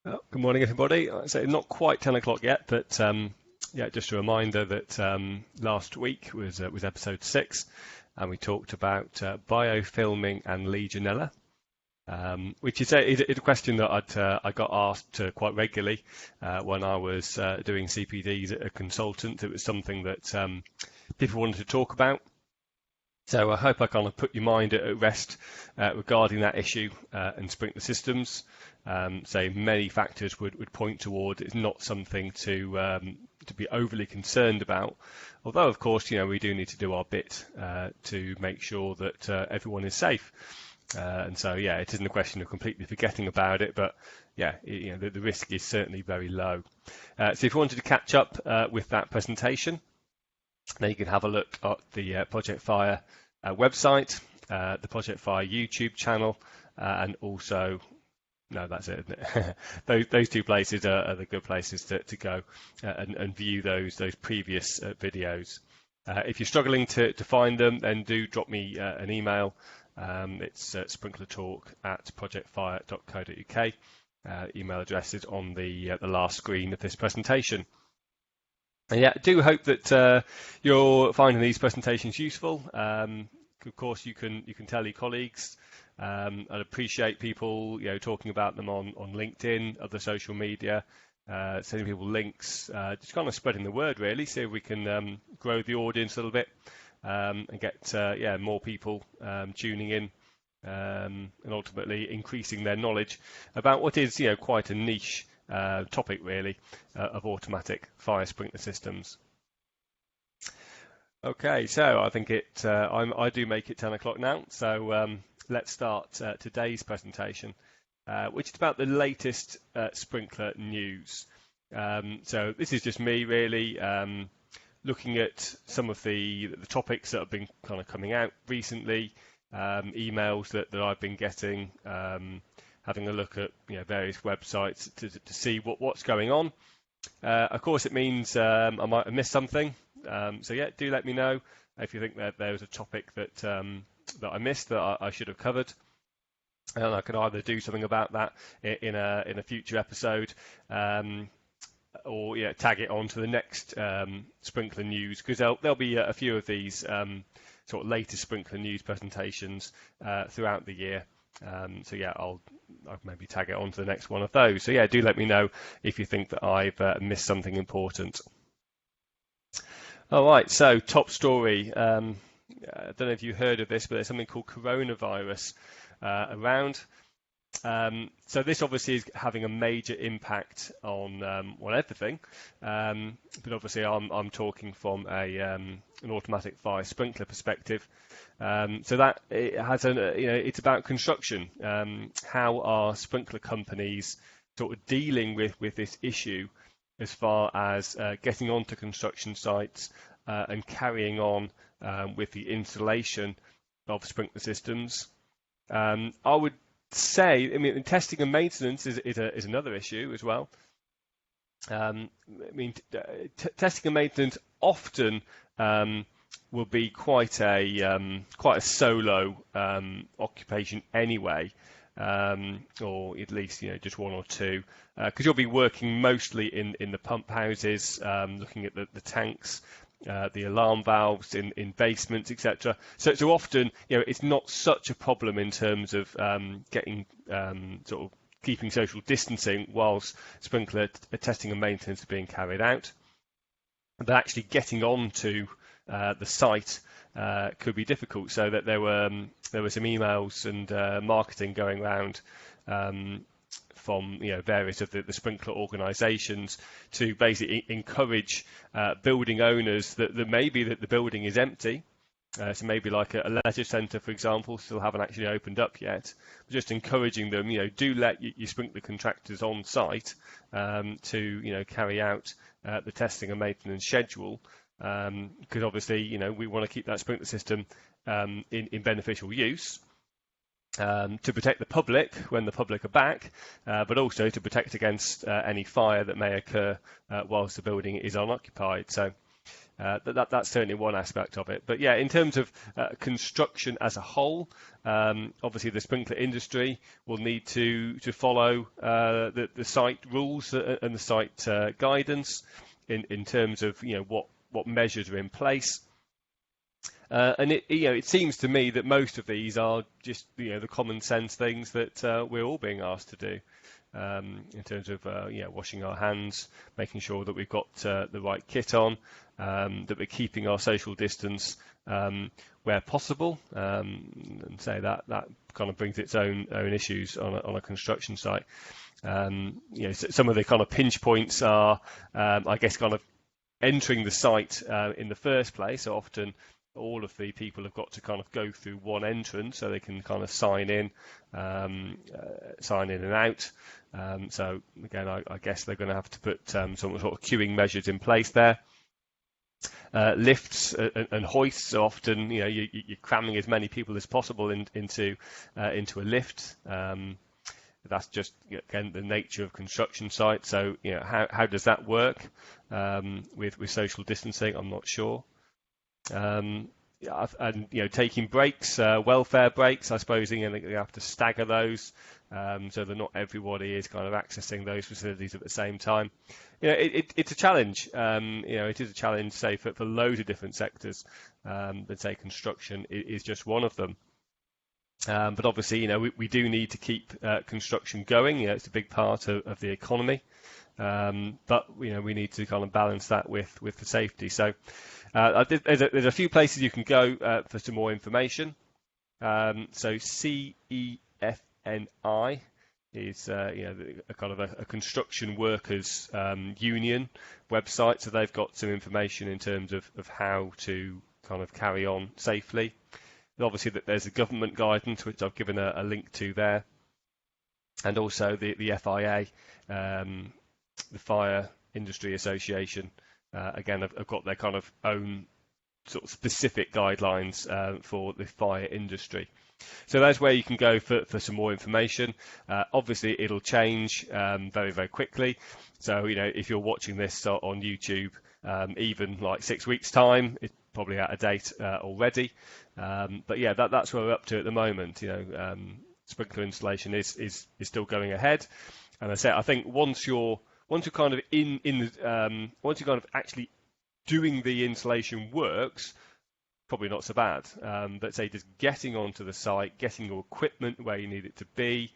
Good morning, everybody. So not quite 10 o'clock yet, but yeah, just a reminder that last week was episode 6, and we talked about biofilming and Legionella, which is a question that I got asked quite regularly when I was doing CPDs as a consultant. It was something that people wanted to talk about. So I hope I kind of put your mind at rest regarding that issue and sprinkler systems. So many factors would point toward it's not something to be overly concerned about. Although, of course, we do need to do our bit to make sure that everyone is safe. And so, yeah, it isn't a question of completely forgetting about it, but yeah, the risk is certainly very low. So if you wanted to catch up with that presentation, then you can have a look at the Project Fire website, the Project Fire YouTube channel, and also, no, that's it, isn't it? those two places are the good places to go and view those previous videos. If you're struggling to find them, then do drop me an email. It's sprinklertalk@projectfire.co.uk. Email address is on the last screen of this presentation. And yeah, I do hope that you're finding these presentations useful. Of course, you can tell your colleagues. I'd appreciate people talking about them on LinkedIn, other social media, sending people links, just kind of spreading the word really, so we can grow the audience a little bit and get more people tuning in and ultimately increasing their knowledge about what is quite a niche topic really of automatic fire sprinkler systems. Okay, so I think I do make it 10 o'clock now, so let's start today's presentation, which is about the latest sprinkler news. So this is just me really looking at some of the topics that have been kind of coming out recently, emails that I've been getting, having a look at various websites to see what's going on. Of course, it means I might have missed something. So yeah, do let me know if you think that there was a topic that I missed that I should have covered, and I can either do something about that in a future episode, or tag it on to the next sprinkler news, because there'll be a few of these sort of latest sprinkler news presentations throughout the year. So yeah, I'll maybe tag it on to the next one of those. So yeah, do let me know if you think that I've missed something important. All right, so top story. I don't know if you heard of this, but there's something called coronavirus around. So this obviously is having a major impact on everything, but obviously I'm talking from an automatic fire sprinkler perspective. So that it has it's about construction. How are sprinkler companies sort of dealing with this issue as far as getting onto construction sites and carrying on with the installation of sprinkler systems? I would say, testing and maintenance is another issue as well. Testing and maintenance often will be quite a solo occupation anyway, or at least just one or two, because you'll be working mostly in the pump houses, looking at the tanks, the alarm valves in basements, etc. So often, it's not such a problem in terms of getting sort of keeping social distancing whilst sprinkler testing and maintenance are being carried out. But actually getting onto the site could be difficult. So that there were some emails and marketing going around from various of the sprinkler organisations to basically encourage building owners that maybe that the building is empty. So maybe like a leisure centre, for example, still haven't actually opened up yet. Just encouraging them, do let your sprinkler contractors on site to carry out the testing and maintenance schedule, because obviously we want to keep that sprinkler system in beneficial use. To protect the public when the public are back, but also to protect against any fire that may occur whilst the building is unoccupied. So That's certainly one aspect of it. But yeah, in terms of construction as a whole, obviously the sprinkler industry will need to follow the site rules and the site guidance in terms of what measures are in place. And it seems to me that most of these are just the common sense things that we're all being asked to do. In terms of washing our hands, making sure that we've got the right kit on, that we're keeping our social distance where possible, and say that kind of brings its own issues on a construction site. Some of the kind of pinch points are, I guess, kind of entering the site in the first place. So often all of the people have got to kind of go through one entrance so they can kind of sign in and out. So again, I guess they're going to have to put some sort of queuing measures in place there. Lifts and hoists are often, you're cramming as many people as possible into a lift. That's just, again, the nature of construction sites. So how does that work with social distancing? I'm not sure. And taking breaks, welfare breaks, I suppose they have to stagger those so that not everybody is kind of accessing those facilities at the same time. It's a challenge. It is a challenge, say, for loads of different sectors. But say construction is just one of them. But obviously, we do need to keep construction going. It's a big part of the economy. But we need to kind of balance that with the safety. So there's a few places you can go for some more information. So CEFNI is a kind of a construction workers union website. So they've got some information in terms of how to kind of carry on safely. And obviously, there's a government guidance which I've given a link to there, and also the FIA. The Fire Industry Association, again, have got their kind of own sort of specific guidelines for the fire industry. So that's where you can go for some more information. Obviously, it'll change very, very quickly. So, if you're watching this on YouTube, even like 6 weeks' time, it's probably out of date already. But yeah, that's where we're up to at the moment. Sprinkler installation is still going ahead. And I think once you're kind of once you're kind of actually doing the installation works, probably not so bad. But say just getting onto the site, getting your equipment where you need it to be,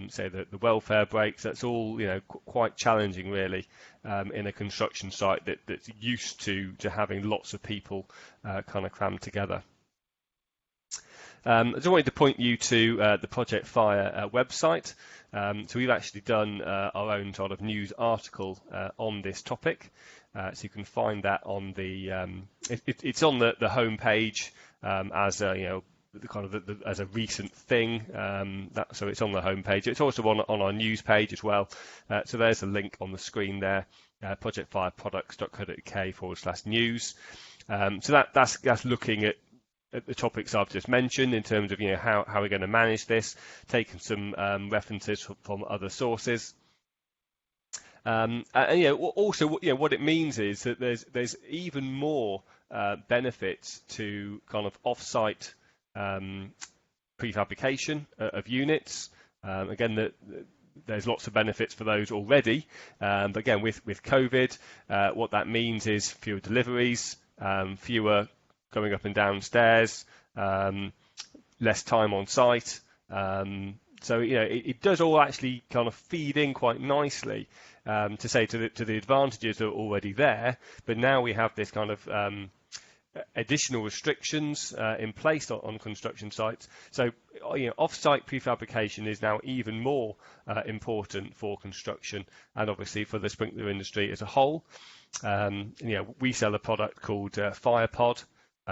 say the welfare breaks, that's all quite challenging really in a construction site that's used to having lots of people kind of crammed together. I just wanted to point you to the Project Fire website. So we've actually done our own sort of news article on this topic. So you can find that on it's on the home page as as a recent thing. So it's on the home page. It's also on our news page as well. So there's a link on the screen there, projectfireproducts.co.uk/news. So that's looking at the topics I've just mentioned in terms of how we're going to manage this, taking some references from other sources. And also what it means is that there's even more benefits to kind of off-site prefabrication of units. Again, there's lots of benefits for those already, but again with COVID, what that means is fewer deliveries, fewer going up and down stairs, less time on site. So it does all actually kind of feed in quite nicely to the advantages that are already there. But now we have this kind of additional restrictions in place on construction sites. So off-site prefabrication is now even more important for construction and obviously for the sprinkler industry as a whole. We sell a product called FirePod,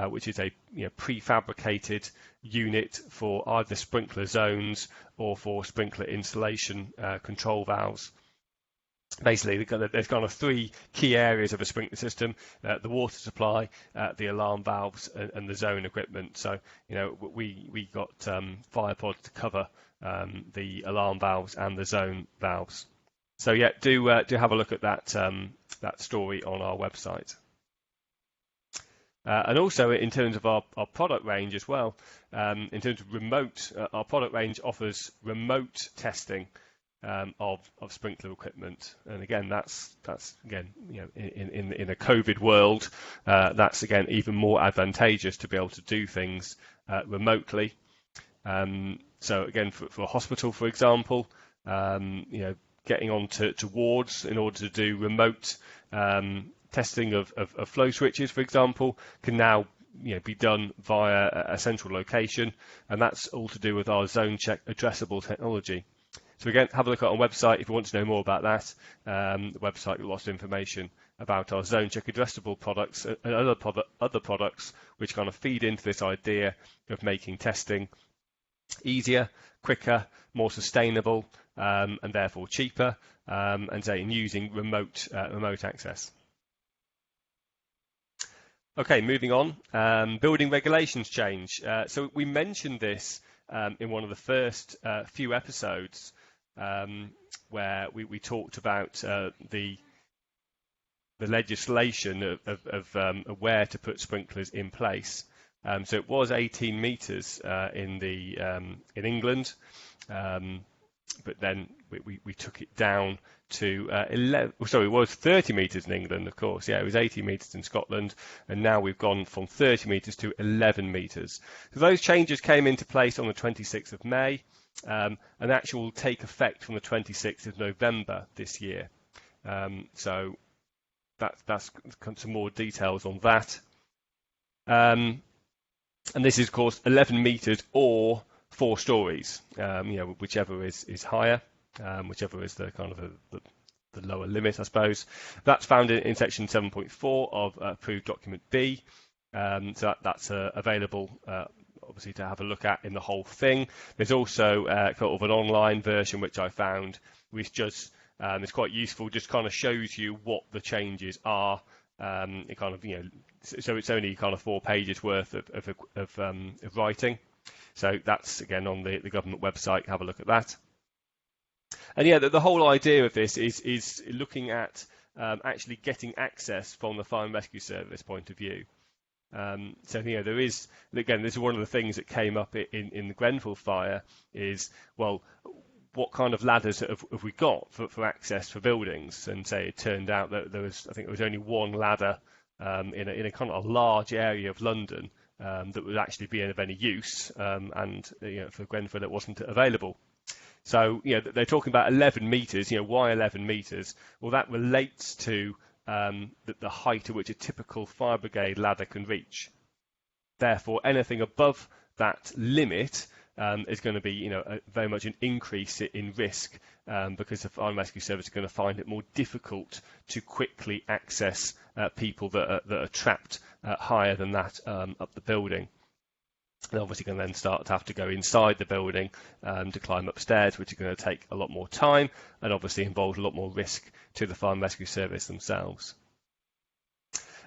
which is a prefabricated unit for either sprinkler zones or for sprinkler installation control valves. Basically, there's kind of three key areas of a sprinkler system: the water supply, the alarm valves, and the zone equipment. So, we got FirePod to cover the alarm valves and the zone valves. So, yeah, do have a look at that story on our website. And also in terms of our product range as well, in terms of remote, our product range offers remote testing of sprinkler equipment. And again, that's again, in a COVID world, that's again even more advantageous to be able to do things remotely. So again, for a hospital, for example, getting onto wards in order to do remote testing of flow switches, for example, can now be done via a central location, and that's all to do with our ZoneCheck addressable technology. So again, have a look at our website if you want to know more about that. The website with lots of information about our ZoneCheck addressable products and other products which kind of feed into this idea of making testing easier, quicker, more sustainable, and therefore cheaper, and using remote access. Okay, moving on. Building regulations change. So we mentioned this in one of the first few episodes where we talked about the legislation of where to put sprinklers in place. So it was 18 metres in England, but then we took it down to 11. Sorry, it was 30 metres in England, of course. Yeah, it was 80 metres in Scotland, and now we've gone from 30 metres to 11 metres. So those changes came into place on the 26th of May, and actually will take effect from the 26th of November this year. So that's some more details on that. And this is, of course, 11 metres or 4 stories, whichever is higher, whichever is the kind of the lower limit, I suppose. That's found in section 7.4 of approved document B. So that's available, obviously, to have a look at in the whole thing. There's also kind of an online version which I found, which just is quite useful. Just kind of shows you what the changes are. It kind of so it's only kind of 4 pages worth of writing. So that's, again, on the government website. Have a look at that. And yeah, the whole idea of this is looking at actually getting access from the Fire and Rescue Service point of view. So there is, again, this is one of the things that came up in the Grenfell fire is, well, what kind of ladders have we got for access for buildings? And it turned out that there was only one ladder in a kind of a large area of London that would actually be of any use, and for Grenfell it wasn't available. So they're talking about 11 metres. Why 11 metres? Well, that relates to the height at which a typical fire brigade ladder can reach. Therefore, anything above that limit is going to be very much an increase in risk, because the Fire and Rescue Service are going to find it more difficult to quickly access people that are trapped higher than that up the building. They're obviously going to then start to have to go inside the building to climb upstairs, which is going to take a lot more time and obviously involve a lot more risk to the Fire and Rescue Service themselves.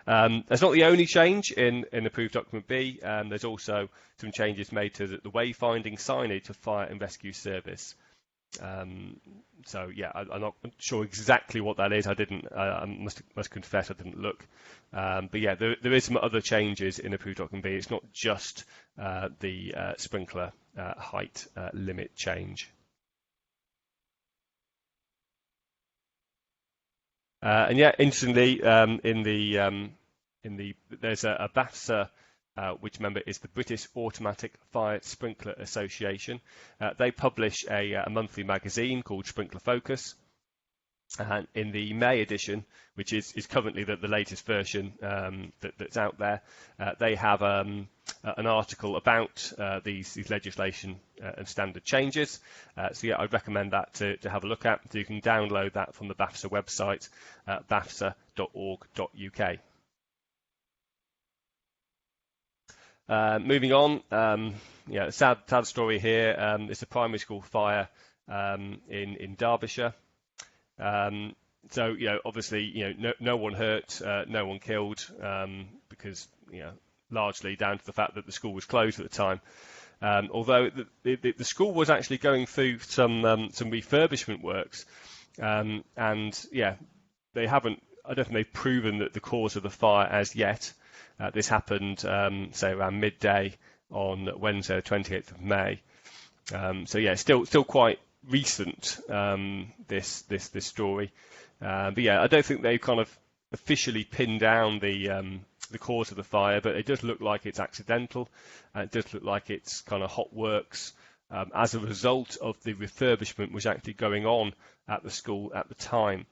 That's not the only change in approved document B. There's also some changes made to the wayfinding signage for Fire and Rescue Service. So yeah, I'm not sure exactly what that is. I must confess I didn't look. But yeah, there is some other changes in approved document B. It's not just the sprinkler height limit change. And yeah, interestingly, there's a BAFSA, which, remember, is the British Automatic Fire Sprinkler Association. They publish a monthly magazine called Sprinkler Focus. And in the May edition, which is currently the latest version that's out there, they have an article about these legislation and standard changes. So yeah, I'd recommend that to have a look at. So you can download that from the BAFSA website, bafsa.org.uk. Moving on, sad story here. It's a primary school fire in Derbyshire. So obviously no one hurt, no one killed, because largely down to the fact that the school was closed at the time. Although the school was actually going through some refurbishment works, and yeah, they haven't. I don't think they've proven that the cause of the fire as yet. This happened, say, around midday on Wednesday, the 28th of May. So yeah, still quite recent, this story. But yeah, I don't think they've kind of officially pinned down the cause of the fire, but it does look like it's accidental. It does look like it's kind of hot works as a result of the refurbishment which actually going on at the school at the time.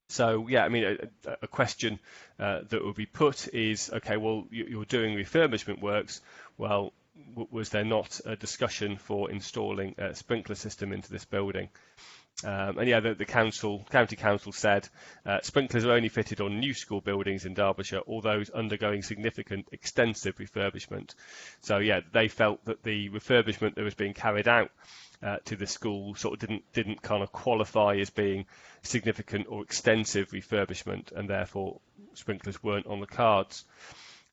So yeah, I mean, a question that would be put is, okay, well, you're doing refurbishment works. Well, was there not a discussion for installing a sprinkler system into this building? And yeah, the county council said sprinklers are only fitted on new school buildings in Derbyshire, or those undergoing significant extensive refurbishment. So yeah, they felt that the refurbishment that was being carried out to the school sort of didn't kind of qualify as being significant or extensive refurbishment, and therefore sprinklers weren't on the cards.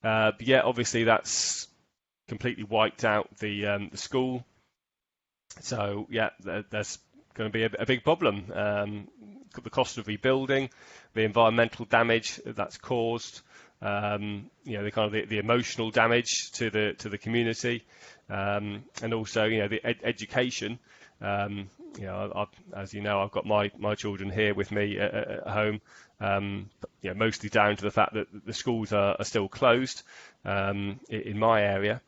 But yeah, obviously that's completely wiped out the school. So yeah, there's going to be a big problem. The cost of rebuilding, the environmental damage that's caused, the kind of the emotional damage to the community, and also the education. As you know, I've got my children here with me at home. Mostly down to the fact that the schools are still closed in my area.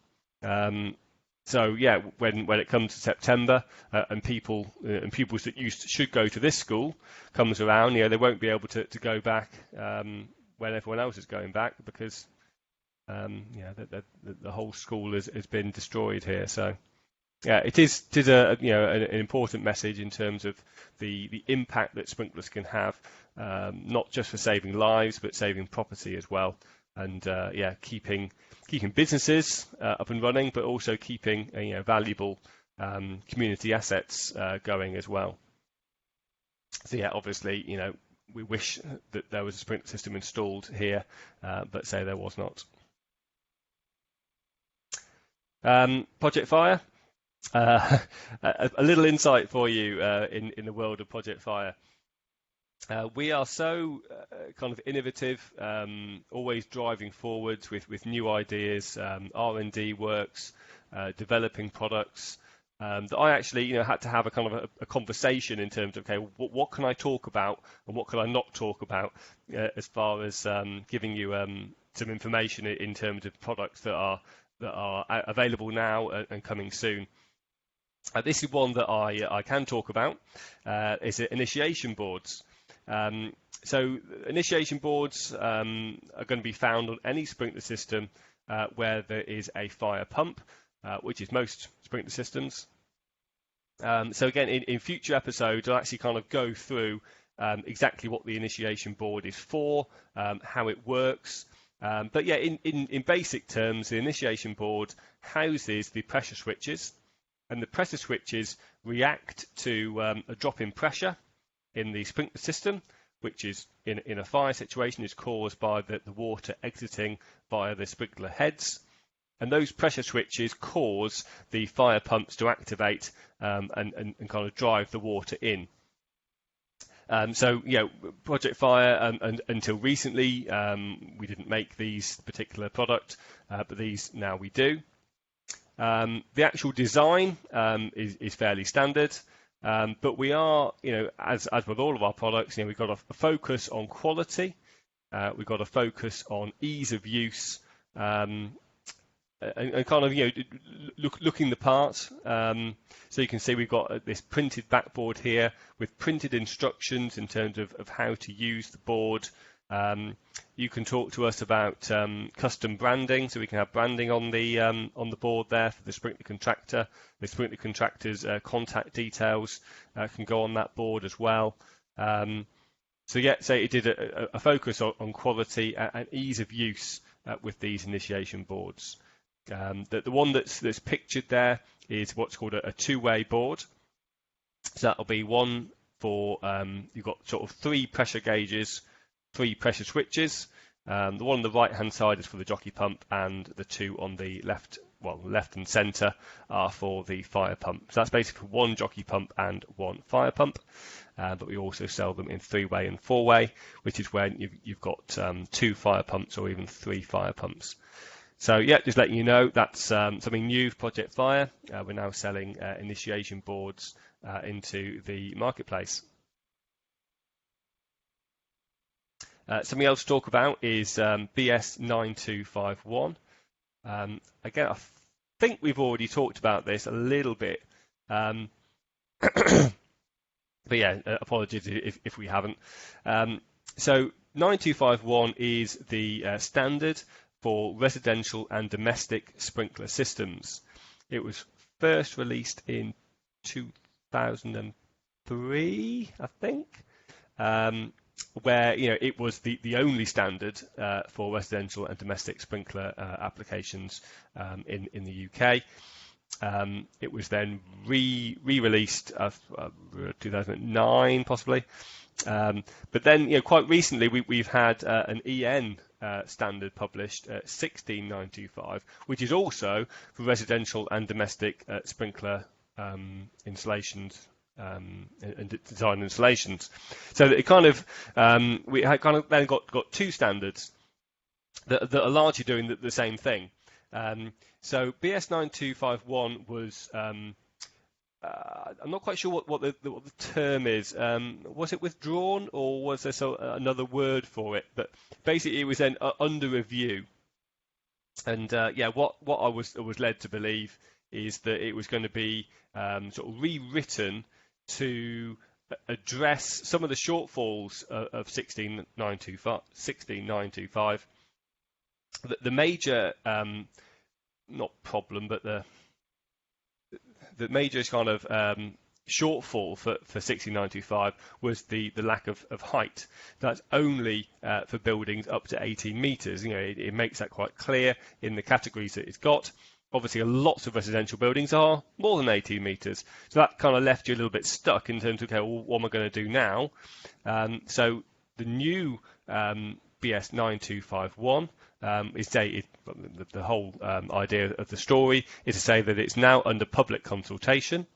So yeah, when it comes to September and pupils that should go to this school comes around, they won't be able to go back when everyone else is going back, because the whole school has been destroyed here. So yeah, it is an important message in terms of the impact that sprinklers can have, not just for saving lives but saving property as well, and keeping businesses up and running, but also keeping valuable community assets going as well. So yeah, obviously we wish that there was a sprinkler system installed here, but say there was not. Project Fire. A little insight for you in the world of Project Fire. We are so kind of innovative, always driving forwards with new ideas, R&D works, developing products, that I actually had to have a kind of a conversation in terms of, okay, what can I talk about and what can I not talk about, as far as giving you some information in terms of products that are available now and coming soon. This is one that I can talk about. Is initiation boards. So initiation boards are going to be found on any sprinkler system where there is a fire pump, which is most sprinkler systems. So again, in future episodes, I'll actually kind of go through exactly what the initiation board is for, how it works. But yeah, in basic terms, the initiation board houses the pressure switches, and the pressure switches react to a drop in pressure in the sprinkler system, which is in a fire situation is caused by the water exiting via the sprinkler heads, and those pressure switches cause the fire pumps to activate and kind of drive the water in. So Project Fire, and until recently we didn't make these particular product, but these now we do. The actual design is fairly standard. But we are, as with all of our products, we've got a focus on quality, we've got a focus on ease of use, and kind of, looking the part. So you can see we've got this printed backboard here with printed instructions in terms of how to use the board. You can talk to us about custom branding, so we can have branding on the board there for the sprinkler contractor. The sprinkler contractor's contact details can go on that board as well. So it did a focus on quality and ease of use with these initiation boards. The one that's pictured there is what's called a two-way board. So that'll be one for you've got sort of 3 pressure gauges, 3 pressure switches, The one on the right-hand side is for the jockey pump, and the two on the left and centre are for the fire pump. So that's basically for one jockey pump and one fire pump. But we also sell them in 3-way and 4-way, which is when you've got 2 fire pumps or even 3 fire pumps. So yeah, just letting you know that's something new for Project Fire. We're now selling initiation boards into the marketplace. Something else to talk about is BS9251. Again, I think we've already talked about this a little bit. But yeah, apologies if we haven't. So 9251 is the standard for residential and domestic sprinkler systems. It was first released in 2003, I think, where it was the only standard for residential and domestic sprinkler applications in the UK. It was then re-released 2009 possibly, but then quite recently we've had an EN standard published, 16925, which is also for residential and domestic sprinkler installations and design installations. So that it kind of we had kind of then got 2 standards that are largely doing the same thing. So BS9251 was I'm not quite sure what the term is. Was it withdrawn, or was there another word for it? But basically, it was then under review. And what I was led to believe is that it was going to be sort of rewritten to address some of the shortfalls of 16925. The major not problem, but the major kind of shortfall for 16925 was the lack of height. That's only for buildings up to 18 metres. It makes that quite clear in the categories that it's got. Obviously, lots of residential buildings are more than 18 metres. So that kind of left you a little bit stuck in terms of, okay, well, what am I going to do now? So the new BS9251 is dated. The whole idea of the story is to say that it's now under public consultation.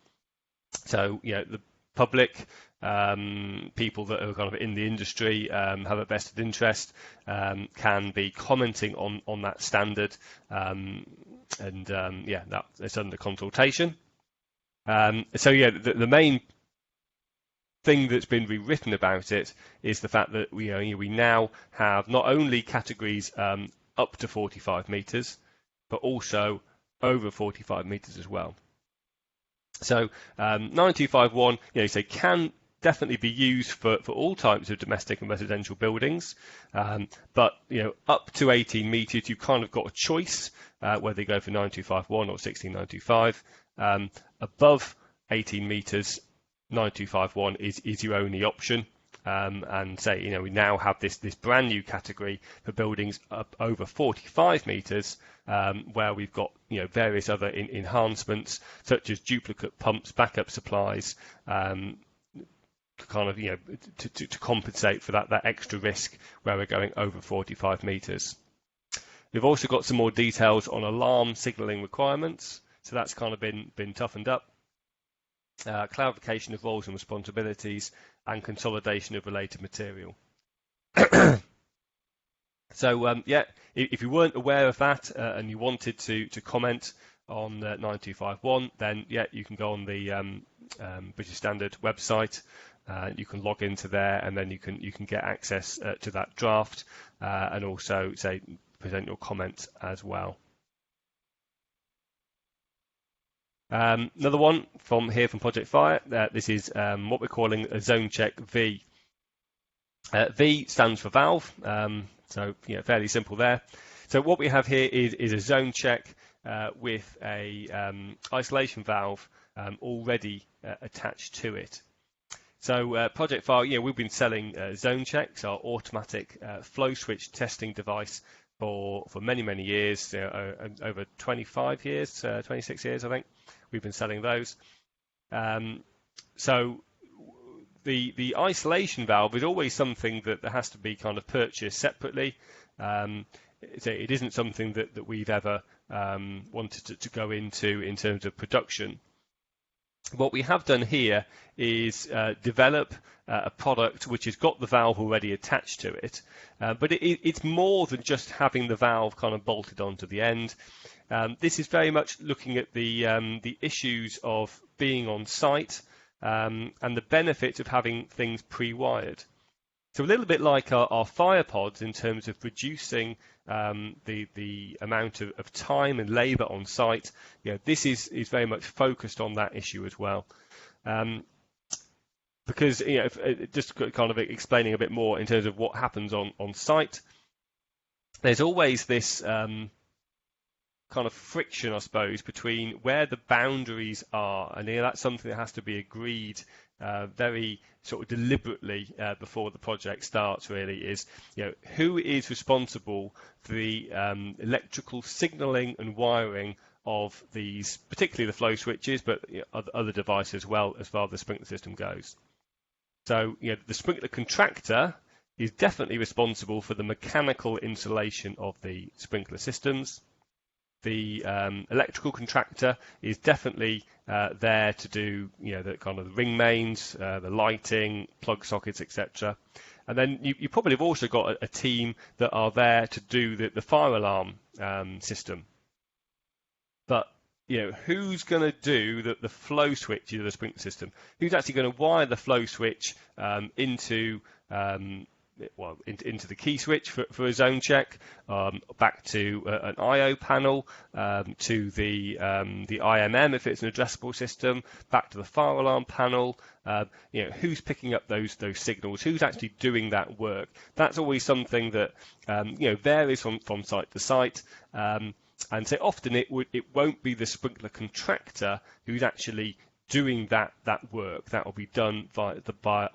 So, the public, people that are kind of in the industry, have a vested interest, can be commenting on that standard, that it's under consultation. The main thing that's been rewritten about it is the fact that we now have not only categories up to 45 metres, but also over 45 metres as well. So 9251, can definitely be used for all types of domestic and residential buildings, but up to 18 metres, you've kind of got a choice whether you go for 9251 or 16925. Above 18 metres, 9251 is your only option. And say, we now have this brand new category for buildings up over 45 metres, where we've got various other enhancements such as duplicate pumps, backup supplies, to compensate for that extra risk where we're going over 45 metres. We've also got some more details on alarm signalling requirements, so that's kind of been toughened up. Clarification of roles and responsibilities, and consolidation of related material. So, if you weren't aware of that and you wanted to comment on 9251, then you can go on the British Standard website. You can log into there, and then you can get access to that draft, and also present your comment as well. Another one from Project Fire. This is what we're calling a Zone Check V. V stands for valve, so fairly simple there. So what we have here is a zone check with a isolation valve already attached to it. So Project Fire, we've been selling Zone Checks, our automatic flow switch testing device, for many years, over 25 years, 26 years, I think. We've been selling those. So the isolation valve is always something that has to be kind of purchased separately. So it isn't something that we've ever wanted to go into in terms of production. What we have done here is develop a product which has got the valve already attached to it, but it's more than just having the valve kind of bolted onto the end. This is very much looking at the issues of being on site and the benefits of having things pre-wired. So a little bit like our fire pods in terms of reducing the amount of time and labour on site. This is very much focused on that issue as well. Because just kind of explaining a bit more in terms of what happens on site, there's always this kind of friction, I suppose, between where the boundaries are, and that's something that has to be agreed very sort of deliberately before the project starts. Really, is who is responsible for the electrical signalling and wiring of these, particularly the flow switches, but other devices as far as the sprinkler system goes. So the sprinkler contractor is definitely responsible for the mechanical installation of the sprinkler systems. The electrical contractor is definitely there to do the kind of the ring mains, the lighting, plug sockets, etc. And then you probably have also got a team that are there to do the fire alarm system. But who's going to do the flow switch of the sprinkler system? Who's actually going to wire the flow switch into the key switch for a zone check, back to an I/O panel, to the IMM if it's an addressable system, back to the fire alarm panel. Who's picking up those signals? Who's actually doing that work? That's always something that varies from site to site. And so often it won't be the sprinkler contractor who's actually doing that work. That will be done by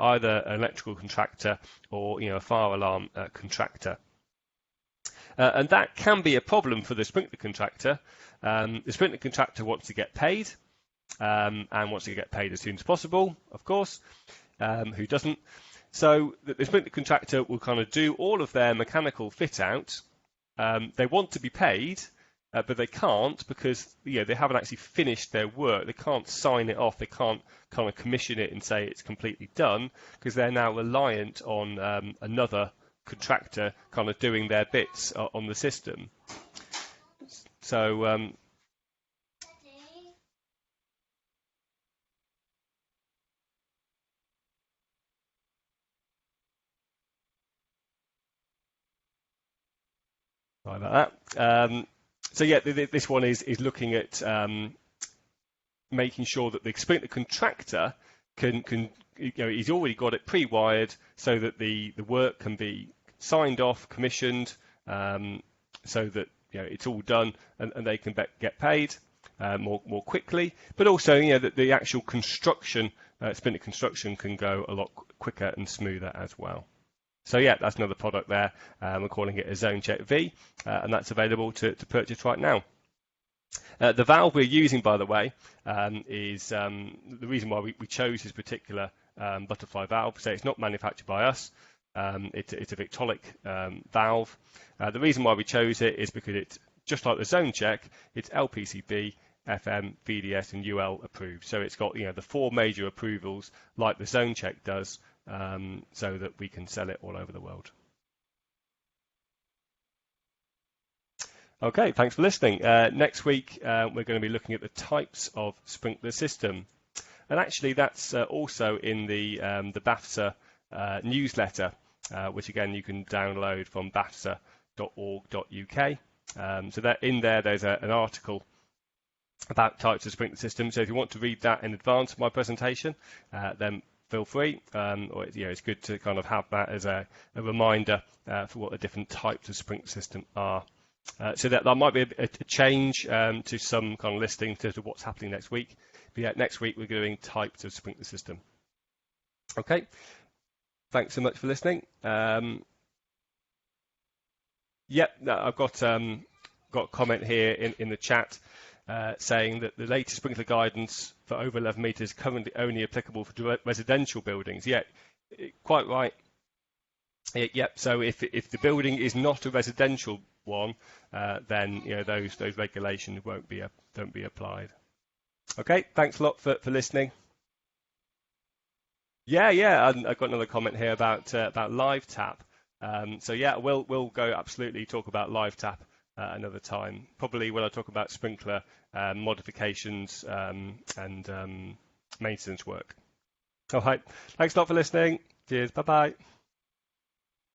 either an electrical contractor or a fire alarm contractor. And that can be a problem for the sprinkler contractor. The sprinkler contractor wants to get paid and wants to get paid as soon as possible, of course. Who doesn't? So the sprinkler contractor will kind of do all of their mechanical fit out. They want to be paid, but they can't because they haven't actually finished their work. They can't sign it off. They can't kind of commission it and say it's completely done because they're now reliant on another contractor kind of doing their bits on the system. So sorry about that. So this one is looking at making sure that the sprinkler contractor can he's already got it pre-wired so that the work can be signed off, commissioned, so that it's all done and they can get paid more quickly. But also that the actual construction, sprinkler construction, can go a lot quicker and smoother as well. So that's another product there. We're calling it a ZoneCheck V, and that's available to purchase right now. The valve we're using, by the way, is the reason why we chose this particular butterfly valve. So it's not manufactured by us. It's a Victrolic valve. The reason why we chose it is because it's just like the ZoneCheck. It's LPCB, FM, VDS, and UL approved. So it's got the 4 major approvals like the ZoneCheck does. So that we can sell it all over the world. Okay, thanks for listening. Next week, we're going to be looking at the types of sprinkler system. And actually, that's also in the BAFSA newsletter, which again, you can download from bafsa.org.uk. So that in there's an article about types of sprinkler system. So if you want to read that in advance of my presentation, then feel free. It's good to kind of have that as a reminder for what the different types of sprinkler system are. So that might be a change to some kind of listing to what's happening next week. But next week we're doing types of sprinkler system. Okay, thanks so much for listening. I've got a comment here in the chat. Saying that the latest sprinkler guidance for over 11 metres is currently only applicable for residential buildings. Quite right. Yep. So if the building is not a residential one, then those regulations don't be applied. Okay. Thanks a lot for listening. Yeah. And I've got another comment here about LiveTap. So yeah, we'll go absolutely talk about LiveTap another time. Probably when I talk about sprinkler modifications and maintenance work. All right. Thanks a lot for listening. Cheers. Bye bye.